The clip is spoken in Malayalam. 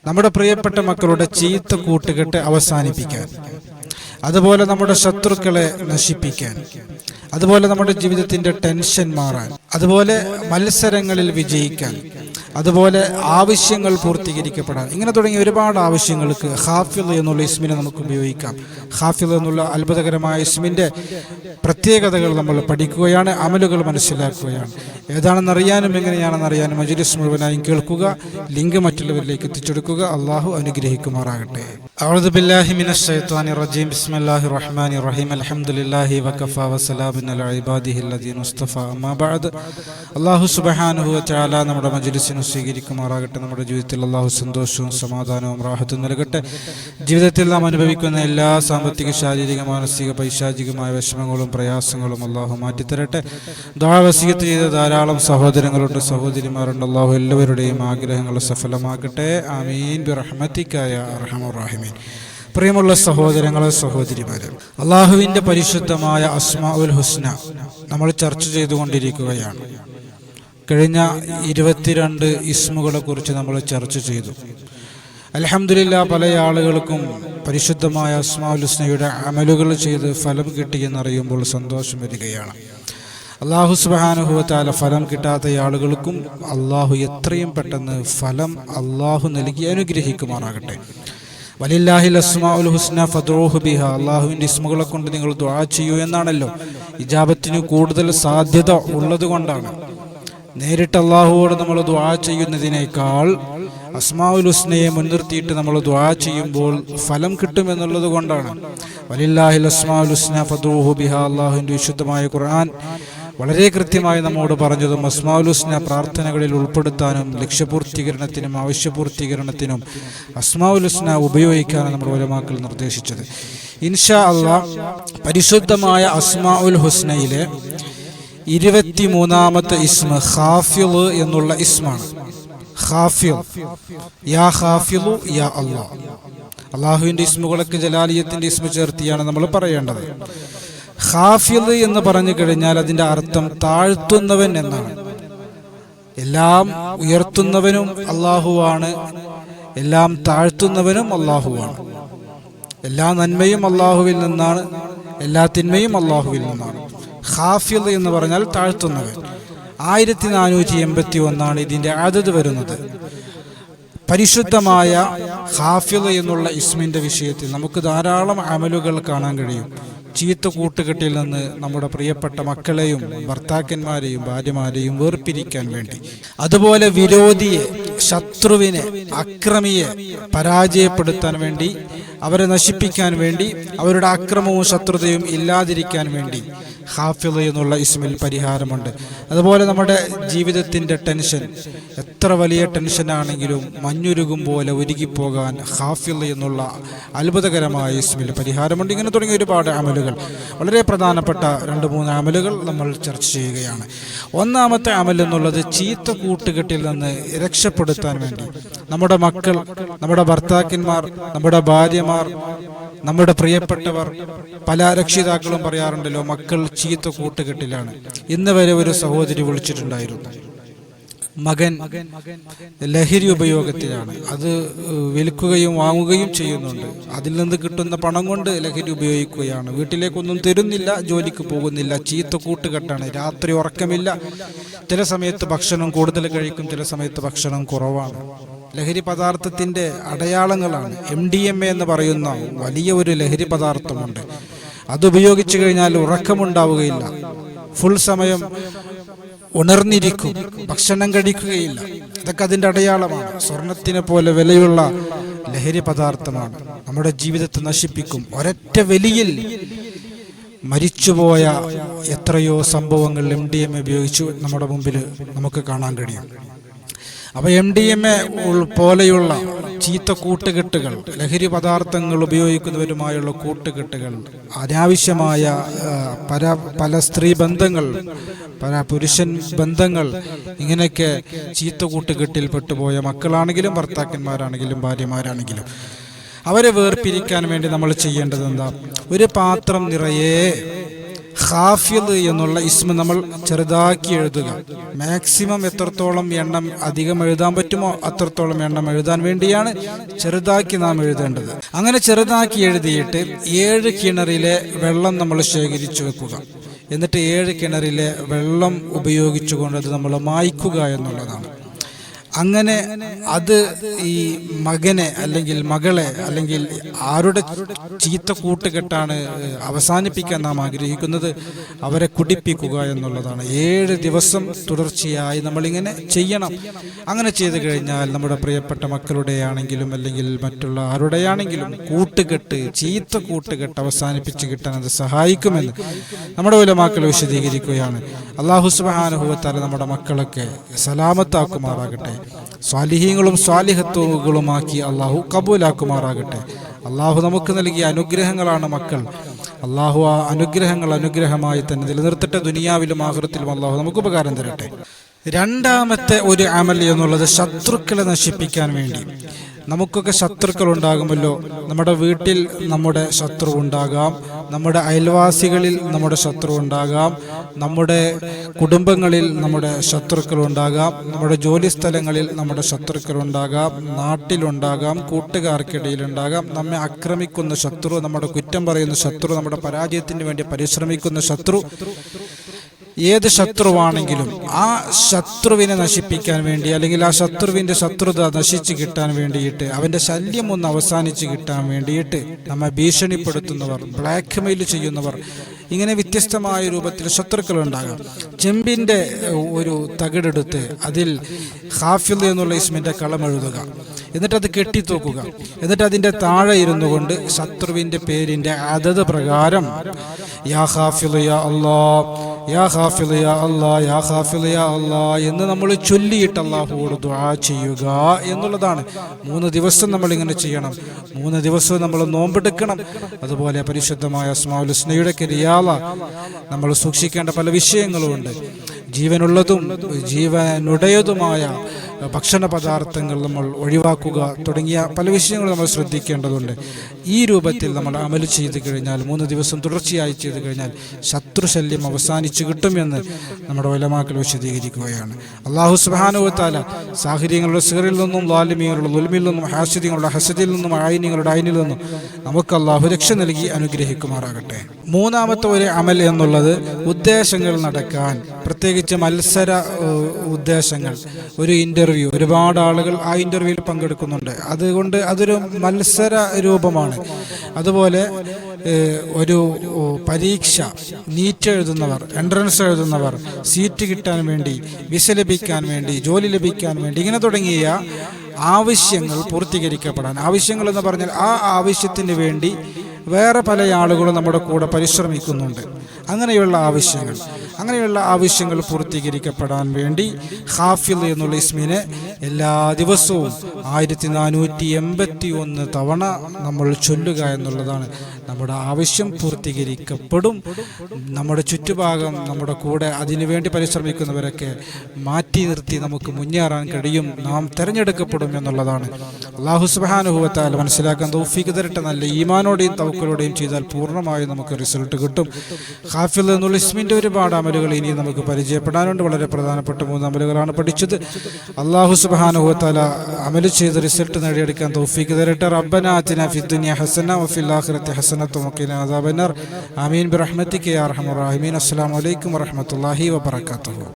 നമ്മുടെ പ്രിയപ്പെട്ട മക്കളുടെ ചീത്ത കൂട്ടുകെട്ട് അവസാനിപ്പിക്കാൻ, അതുപോലെ നമ്മുടെ ശത്രുക്കളെ നശിപ്പിക്കാൻ, അതുപോലെ നമ്മുടെ ജീവിതത്തിന്റെ ടെൻഷൻ മാറാൻ, അതുപോലെ മത്സരങ്ങളിൽ വിജയിക്കാൻ, അതുപോലെ ആവശ്യങ്ങൾ പൂർത്തീകരിക്കപ്പെടാൻ, ഇങ്ങനെ തുടങ്ങിയ ഒരുപാട് ആവശ്യങ്ങൾക്ക് ഹാഫിള് എന്നുള്ള ഇസ്മിനെ നമുക്ക് ഉപയോഗിക്കാം. ഹാഫിള് എന്നുള്ള അത്ഭുതകരമായ ഇസ്മിന്റെ പ്രത്യേകതകൾ നമ്മൾ പഠിക്കുകയാണ്, അമലുകൾ മനസ്സിലാക്കുകയാണ്. ഏതാണെന്നറിയാനും എങ്ങനെയാണെന്നറിയാനും മജ്‌ലിസ് മുഴുവനായും കേൾക്കുക, ലിങ്ക് മറ്റുള്ളവരിലേക്ക് എത്തിച്ചെടുക്കുക. അള്ളാഹു അനുഗ്രഹിക്കുമാറാകട്ടെ. അഊദു ബില്ലാഹി മിനശ് ശൈത്വാനിർ റജീം. ബിസ്മില്ലാഹിർ റഹ്മാനിർ റഹീം. അൽഹംദുലില്ലാഹി വകഫാ വസലാമുൻ അലാ ഇബാദിഹിൽ ലദീന മുസ്തഫാ. അമ്മാ ബഅദ്. അല്ലാഹു സുബ്ഹാനഹു വ തആല നമ്മുടെ മജ്‌ലിസിനെ സ്വീകരിക്കുമാറാകട്ടെ. നമ്മുടെ ജീവിതത്തിൽ അള്ളാഹു സന്തോഷവും സമാധാനവും റാഹത്തും നൽകട്ടെ. ജീവിതത്തിൽ നാം അനുഭവിക്കുന്ന എല്ലാ സാമ്പത്തിക, ശാരീരിക, മാനസിക, പൈശാചികമായ വിഷമങ്ങളും പ്രയാസങ്ങളും അള്ളാഹു മാറ്റിത്തരട്ടെ. ദുആ വസിയത്ത് ചെയ്ത ധാരാളം സഹോദരങ്ങളുണ്ട്, സഹോദരിമാരുണ്ട്. അള്ളാഹു എല്ലാവരുടെയും ആഗ്രഹങ്ങൾ സഫലമാക്കട്ടെ. ആമീൻ ബിറഹ്മതിക യാ അർഹമർ റഹീമീൻ. പ്രിയമുള്ള സഹോദരങ്ങളെ, സഹോദരിമാരെ, അള്ളാഹുവിൻ്റെ പരിശുദ്ധമായ അസ്മാഉൽ ഹുസ്ന നമ്മൾ ചർച്ച ചെയ്തുകൊണ്ടിരിക്കുകയാണ്. കഴിഞ്ഞ 22 ഇസ്മുകളെ കുറിച്ച് നമ്മൾ ചർച്ച ചെയ്തു. അൽഹംദുലില്ലാഹ്, പല ആളുകൾക്കും പരിശുദ്ധമായ അസ്മാഉൽ ഹുസ്നയുടെ അമലുകൾ ചെയ്ത് ഫലം കിട്ടിയെന്നറിയുമ്പോൾ സന്തോഷം വരികയാണ്. അല്ലാഹു സുബ്ഹാനഹു വ തആല ഫലം കിട്ടാത്ത ആളുകൾക്കും അള്ളാഹു എത്രയും പെട്ടെന്ന് ഫലം അള്ളാഹു നൽകി അനുഗ്രഹിക്കുമാറാകട്ടെ. വലില്ലാഹിൽ അസ്മാഉൽ ഹുസ്ന ഫദ്ഉഹു ബിഹാ. അള്ളാഹുവിൻ്റെ ഇസ്മുകളെ കൊണ്ട് നിങ്ങൾ ദുആ ചെയ്യൂ എന്നാണല്ലോ. ഇജാബത്തിന് കൂടുതൽ സാധ്യത ഉള്ളത് കൊണ്ടാണ്. നേരിട്ട് അള്ളാഹുവോട് നമ്മൾ ദുആ ചെയ്യുന്നതിനേക്കാൾ അസ്മാഉൽ ഹുസ്നയെ മുൻനിർത്തിയിട്ട് നമ്മൾ ദുആ ചെയ്യുമ്പോൾ ഫലം കിട്ടുമെന്നുള്ളത് കൊണ്ടാണ്. വലില്ലാഹിൽ അസ്മാഉൽ ഹുസ്ന ഫദ്ഉഹു ബിഹാ. അള്ളാഹുവിൻ്റെ വിശുദ്ധമായ ഖുർആൻ വളരെ കൃത്യമായി നമ്മോട് പറഞ്ഞതും അസ്മാഉൽ ഹുസ്ന പ്രാർത്ഥനകളിൽ ഉൾപ്പെടുത്താനും ലക്ഷ്യപൂർത്തീകരണത്തിനും ആവശ്യപൂർത്തീകരണത്തിനും അസ്മാഉൽ ഹുസ്ന ഉപയോഗിക്കാനും നമ്മുടെ ഉലമാക്കൾ നിർദ്ദേശിച്ചത്. ഇൻഷാ അല്ലാഹ്, പരിശുദ്ധമായ അസ്മാഉൽ ഹുസ്നയിലെ 23ാമത്തെ ഇസ്മ ഖാഫിള് എന്നുള്ള ഇസ്മാണ്. ഖാഫിൾ, യാ ഖാഫിളു യാ അല്ലാഹ്. അള്ളാഹുവിൻ്റെ ഇസ്മുകളൊക്കെ ജലാലിയത്തിൻ്റെ ഇസ്മ ചേർത്തിയാണ് നമ്മൾ പറയേണ്ടത്. ഖാഫിള് എന്ന് പറഞ്ഞു കഴിഞ്ഞാൽ അതിൻ്റെ അർത്ഥം താഴ്ത്തുന്നവൻ എന്നാണ്. എല്ലാം ഉയർത്തുന്നവനും അള്ളാഹുവാണ്, എല്ലാം താഴ്ത്തുന്നവനും അള്ളാഹുവാണ്. എല്ലാ നന്മയും അള്ളാഹുവിൽ നിന്നാണ്, എല്ലാ തിന്മയും അള്ളാഹുവിൽ നിന്നാണ്. ഖാഫിള് എന്ന് പറഞ്ഞാൽ താഴ്ത്തുന്നവൻ. 1481 ഇതിൻ്റെ അദദ് വരുന്നത്. പരിശുദ്ധമായ ഖാഫിള് എന്നുള്ള ഇസ്മിൻ്റെ വിഷയത്തിൽ നമുക്ക് ധാരാളം അമലുകൾ കാണാൻ കഴിയും. ചീത്ത കൂട്ടുകെട്ടിൽ നിന്ന് നമ്മുടെ പ്രിയപ്പെട്ട മക്കളെയും ഭർത്താക്കന്മാരെയും ഭാര്യമാരെയും വേർപിരിക്കാൻ വേണ്ടി, അതുപോലെ വിരോധിയെ, ശത്രുവിനെ, അക്രമിയെ പരാജയപ്പെടുത്താൻ വേണ്ടി, അവരെ നശിപ്പിക്കാൻ വേണ്ടി, അവരുടെ അക്രമവും ശത്രുതയും ഇല്ലാതിരിക്കാൻ വേണ്ടി ഖാഫിള് എന്നുള്ള ഇസ്മിൽ പരിഹാരമുണ്ട്. അതുപോലെ നമ്മുടെ ജീവിതത്തിൻ്റെ ടെൻഷൻ, എത്ര വലിയ ടെൻഷനാണെങ്കിലും മഞ്ഞുരുകും പോലെ ഉരുകിപ്പോകാൻ ഖാഫിള് എന്നുള്ള അത്ഭുതകരമായ ഇസ്മിൽ പരിഹാരമുണ്ട്. ഇങ്ങനെ തുടങ്ങിയ ഒരുപാട് അമലുകൾ, വളരെ പ്രധാനപ്പെട്ട 2-3 അമലുകൾ നമ്മൾ ചർച്ച ചെയ്യുകയാണ്. ഒന്നാമത്തെ അമൽ എന്നുള്ളത് ചീത്ത കൂട്ടുകെട്ടിൽ നിന്ന് രക്ഷപ്പെടുത്താൻ വേണ്ടി നമ്മുടെ മക്കൾ, നമ്മുടെ ഭർത്താക്കന്മാർ, നമ്മുടെ ഭാര്യമാർ, നമ്മുടെ പ്രിയപ്പെട്ടവർ, പല രക്ഷിതാക്കളും പറയാറുണ്ടല്ലോ മക്കൾ ചീത്ത കൂട്ടുകെട്ടിലാണ്. ഇന്ന് വരെ ഒരു സഹോദരി വിളിച്ചിട്ടുണ്ടായിരുന്നു, മകൻ ലഹരി ഉപയോഗത്തിലാണ്, അത് വിൽക്കുകയും വാങ്ങുകയും ചെയ്യുന്നുണ്ട്, അതിൽ നിന്ന് കിട്ടുന്ന പണം കൊണ്ട് ലഹരി ഉപയോഗിക്കുകയാണ്, വീട്ടിലേക്കൊന്നും തരുന്നില്ല, ജോലിക്ക് പോകുന്നില്ല, ചീത്ത കൂട്ടുകെട്ടാണ്, രാത്രി ഉറക്കമില്ല, ചില സമയത്ത് ഭക്ഷണം കൂടുതൽ കഴിക്കും, ചില സമയത്ത് ഭക്ഷണം കുറവാണ്. ലഹരി പദാർത്ഥത്തിൻ്റെ അടയാളങ്ങളാണ്. MDMA എന്ന് പറയുന്ന വലിയ ഒരു ലഹരി പദാർത്ഥമുണ്ട്. അതുപയോഗിച്ചു കഴിഞ്ഞാൽ ഉറക്കമുണ്ടാവുകയില്ല, ഫുൾ സമയം ഉണർന്നിരിക്കും, ഭക്ഷണം കഴിക്കുകയില്ല. ഇതൊക്കെ അതിൻ്റെ അടയാളമാണ്. സ്വർണത്തിനെ പോലെ വിലയുള്ള ലഹരി പദാർത്ഥമാണ്. നമ്മുടെ ജീവിതത്തെ നശിപ്പിക്കും. ഒരൊറ്റ വലിയിൽ മരിച്ചുപോയ എത്രയോ സംഭവങ്ങൾ MDMA ഉപയോഗിച്ചു നമ്മുടെ മുമ്പിൽ നമുക്ക് കാണാൻ കഴിയും. അപ്പോൾ MDMA പോലെയുള്ള ചീത്ത കൂട്ടുകെട്ടുകൾ, ലഹരി പദാർത്ഥങ്ങൾ ഉപയോഗിക്കുന്നവരുമായുള്ള കൂട്ടുകെട്ടുകൾ, അനാവശ്യമായ പല സ്ത്രീ ബന്ധങ്ങൾ, പല പുരുഷൻ ബന്ധങ്ങൾ, ഇങ്ങനെയൊക്കെ ചീത്ത കൂട്ടുകെട്ടിൽ പെട്ടുപോയ മക്കളാണെങ്കിലും ഭർത്താക്കന്മാരാണെങ്കിലും ഭാര്യമാരാണെങ്കിലും അവരെ വേർപിരിക്കാൻ വേണ്ടി നമ്മൾ ചെയ്യേണ്ടത് എന്താ? ഒരു പാത്രം നിറയെ ഖാഫിദ് എന്നുള്ള ഇസ്മ നമ്മൾ ചെറുതാക്കി എഴുതുക. മാക്സിമം എത്രത്തോളം എണ്ണം അധികം എഴുതാൻ പറ്റുമോ അത്രത്തോളം എണ്ണം എഴുതാൻ വേണ്ടിയാണ് ചെറുതാക്കി നാം എഴുതേണ്ടത്. അങ്ങനെ ചെറുതാക്കി എഴുതിയിട്ട് 7 കിണറിലെ വെള്ളം നമ്മൾ ശേഖരിച്ചു വെക്കുക. എന്നിട്ട് 7 കിണറിലെ വെള്ളം ഉപയോഗിച്ചുകൊണ്ട് അത് നമ്മൾ മായ്ക്കുക എന്നുള്ളതാണ്. അങ്ങനെ അത് ഈ മകനെ അല്ലെങ്കിൽ മകളെ അല്ലെങ്കിൽ ആരുടെ ചീത്ത കൂട്ടുകെട്ടാണ് അവസാനിപ്പിക്കാൻ നാം ആഗ്രഹിക്കുന്നത്, അവരെ കുടിപ്പിക്കുക എന്നുള്ളതാണ്. 7 ദിവസം തുടർച്ചയായി നമ്മളിങ്ങനെ ചെയ്യണം. അങ്ങനെ ചെയ്തു കഴിഞ്ഞാൽ നമ്മുടെ പ്രിയപ്പെട്ട മക്കളുടെയാണെങ്കിലും അല്ലെങ്കിൽ മറ്റുള്ള ആരുടെയാണെങ്കിലും കൂട്ടുകെട്ട്, ചീത്ത കൂട്ടുകെട്ട് അവസാനിപ്പിച്ച് കിട്ടാൻ അത് സഹായിക്കുമെന്ന് നമ്മുടെ ഉലമാക്കൾ വിശദീകരിക്കുകയാണ്. അല്ലാഹു സുബ്ഹാനഹു വ തആല നമ്മുടെ മക്കളൊക്കെ സലാമത്താക്കുമാറാകട്ടെ. സ്വാലിഹീങ്ങളും സ്വാലിഹത്തുകളുമാക്കി അള്ളാഹു കബൂലാക്കുമാറാകട്ടെ. അള്ളാഹു നമുക്ക് നൽകിയ അനുഗ്രഹങ്ങളാണ് മക്കൾ. അള്ളാഹു ആ അനുഗ്രഹമായി തന്നെ നിലനിർത്തട്ടെ. ദുനിയാവിലും ആഖിറത്തിലും അള്ളാഹു നമുക്ക് ഉപകാരം തരട്ടെ. രണ്ടാമത്തെ ഒരു അമൽ എന്നുള്ളത് ശത്രുക്കളെ നശിപ്പിക്കാൻ വേണ്ടി. നമുക്കൊക്കെ ശത്രുക്കൾ ഉണ്ടാകുമല്ലോ. നമ്മുടെ വീട്ടിൽ നമ്മുടെ ശത്രു ഉണ്ടാകാം, നമ്മുടെ അയൽവാസികളിൽ നമ്മുടെ ശത്രു ഉണ്ടാകാം, നമ്മുടെ കുടുംബങ്ങളിൽ നമ്മുടെ ശത്രുക്കൾ ഉണ്ടാകാം, നമ്മുടെ ജോലി സ്ഥലങ്ങളിൽ നമ്മുടെ ശത്രുക്കൾ ഉണ്ടാകാം, നാട്ടിലുണ്ടാകാം, കൂട്ടുകാർക്കിടയിലുണ്ടാകാം. നമ്മെ ആക്രമിക്കുന്ന ശത്രു, നമ്മുടെ കുറ്റം പറയുന്ന ശത്രു, നമ്മുടെ പരാജയത്തിന് വേണ്ടി പരിശ്രമിക്കുന്ന ശത്രു, ഏത് ശത്രുവാണെങ്കിലും ആ ശത്രുവിനെ നശിപ്പിക്കാൻ വേണ്ടി അല്ലെങ്കിൽ ആ ശത്രുവിൻ്റെ ശത്രുത നശിച്ചു കിട്ടാൻ വേണ്ടിയിട്ട്, അവൻ്റെ ശല്യം ഒന്ന് അവസാനിച്ച് കിട്ടാൻ വേണ്ടിയിട്ട് നമ്മെ ഭീഷണിപ്പെടുത്തുന്നവർ, ബ്ലാക്ക് മെയിൽ ചെയ്യുന്നവർ, ഇങ്ങനെ വ്യത്യസ്തമായ രൂപത്തിൽ ശത്രുക്കൾ ഉണ്ടാകാം. ചെമ്പിൻ്റെ ഒരു തകിടെടുത്ത് അതിൽ ഖാഫിദ് എന്നുള്ള ഇസ്മിൻ്റെ കളം എഴുതുക. എന്നിട്ട് അത് കെട്ടിത്തൂക്കുക. എന്നിട്ട് അതിൻ്റെ താഴെ ഇരുന്നു കൊണ്ട് ശത്രുവിൻ്റെ പേരിൻ്റെ അതത് പ്രകാരം യാ ഖാഫിദ് യാ അല്ലാ, യാ ഖാഫിദ് യാ അല്ലാ, യാ ഖാഫിദ് യാ അല്ലാ എന്ന് നമ്മൾ ചൊല്ലിയിട്ട് അല്ലാഹുവോട് ദുആ ചെയ്യുക എന്നുള്ളതാണ്. 3 ദിവസം നമ്മളിങ്ങനെ ചെയ്യണം. 3 ദിവസവും നമ്മൾ നോമ്പെടുക്കണം. അതുപോലെ പരിശുദ്ധമായ അസ്മാഉൽ ഹുസ്നയുടെ റിയാള നമ്മൾ സൂക്ഷിക്കേണ്ട പല വിഷയങ്ങളുമുണ്ട്. ജീവനുള്ളതും ജീവനുടയതുമായ ഭക്ഷണ പദാർത്ഥങ്ങൾ നമ്മൾ ഒഴിവാക്കുക തുടങ്ങിയ പല വിഷയങ്ങളും നമ്മൾ ശ്രദ്ധിക്കേണ്ടതുണ്ട്. ഈ രൂപത്തിൽ നമ്മൾ അമൽ ചെയ്തു കഴിഞ്ഞാൽ, 3 ദിവസം തുടർച്ചയായി ചെയ്തു കഴിഞ്ഞാൽ ശത്രുശല്യം അവസാനിച്ചു കിട്ടുമെന്ന് നമ്മുടെ ഉലമാക്കൾ വിശദീകരിക്കുകയാണ്. അല്ലാഹു സുബ്ഹാനഹു വ തആല സാഹിര്യങ്ങളുടെ സിഹറിൽ നിന്നും, ളാലിമീങ്ങളുടെ ദുൽമിൽ നിന്നും, ഹാസിദികളുടെ ഹസദിൽ നിന്നും, ആയിനികളുടെ ഐനിൽ നിന്നും നമുക്ക് അല്ലാഹു രക്ഷ നൽകി അനുഗ്രഹിക്കുമാറാകട്ടെ. മൂന്നാമത്തെ ഒരു അമൽ എന്നുള്ളത് ഉദ്ദേശങ്ങൾ നടക്കാൻ, പ്രത്യേകിച്ച് മത്സര ഉദ്ദേശങ്ങൾ. ഒരു ഇന്റർവ്യൂ, ഒരുപാട് ആളുകൾ ആ ഇന്റർവ്യൂവിൽ പങ്കെടുക്കുന്നുണ്ട്. അതുകൊണ്ട് അതൊരു മത്സര രൂപമാണ്. അതുപോലെ ഒരു പരീക്ഷ, നീറ്റ് എഴുതുന്നവർ, എൻട്രൻസ് എഴുതുന്നവർ, സീറ്റ് കിട്ടാൻ വേണ്ടി, വിസ ലഭിക്കാൻ വേണ്ടി, ജോലി ലഭിക്കാൻ വേണ്ടി, ഇങ്ങനെ തുടങ്ങിയ ആവശ്യങ്ങൾ പൂർത്തീകരിക്കപ്പെടാൻ, ആവശ്യങ്ങൾ എന്ന് പറഞ്ഞാൽ ആ ആവശ്യത്തിന് വേണ്ടി വേറെ പല ആളുകളും നമ്മുടെ കൂടെ പരിശ്രമിക്കുന്നുണ്ട്. അങ്ങനെയുള്ള ആവശ്യങ്ങൾ പൂർത്തീകരിക്കപ്പെടാൻ വേണ്ടി ഖാഫിദ് എന്നുള്ള ഇസ്മിനെ എല്ലാ ദിവസവും 1481 തവണ നമ്മൾ ചൊല്ലുക എന്നുള്ളതാണ്. നമ്മുടെ ആവശ്യം പൂർത്തീകരിക്കപ്പെടും. നമ്മുടെ ചുറ്റുഭാഗം, നമ്മുടെ കൂടെ അതിനുവേണ്ടി പരിശ്രമിക്കുന്നവരൊക്കെ മാറ്റി നിർത്തി നമുക്ക് മുന്നേറാൻ കഴിയും, നാം തിരഞ്ഞെടുക്കപ്പെടും എന്നുള്ളതാണ്. അല്ലാഹു സുബ്ഹാനഹു വ തആല മനസ്സിലാക്കാൻ തൗഫീഖ് തരട്ടെ. നല്ല ഈമാനോടെയും തവക്കലോടെയും ചെയ്താൽ പൂർണ്ണമായും നമുക്ക് റിസൾട്ട് കിട്ടും. ഖാഫിദ് എന്നുള്ള ഇസ്മിൻ്റെ ഒരുപാട് അമലുകൾ ഇനി നമുക്ക് പരിചയപ്പെടാനുണ്ട്. വളരെ പ്രധാനപ്പെട്ട 3 അമലുകളാണ് പഠിച്ചത്. അല്ലാഹു സുബ്ഹാനഹു വ തആല അമൽ ചെയ്ത് റിസൾട്ട് നേടിയെടുക്കാൻ തൗഫീഖ് തരട്ടെ. റബ്ബനാ ആതിനാ ഫിദ്ദുനിയ ഹസന വഫിൽ ആഖിറതി ഹസനത വഖിനാ അദാബന്നാർ. ആമീൻ ബിറഹ്മതിക യാ അർഹമർ റഹീമീൻ. അസ്സലാമു അലൈക്കും വറഹ്മത്തുള്ളാഹി വബറകാതുഹു.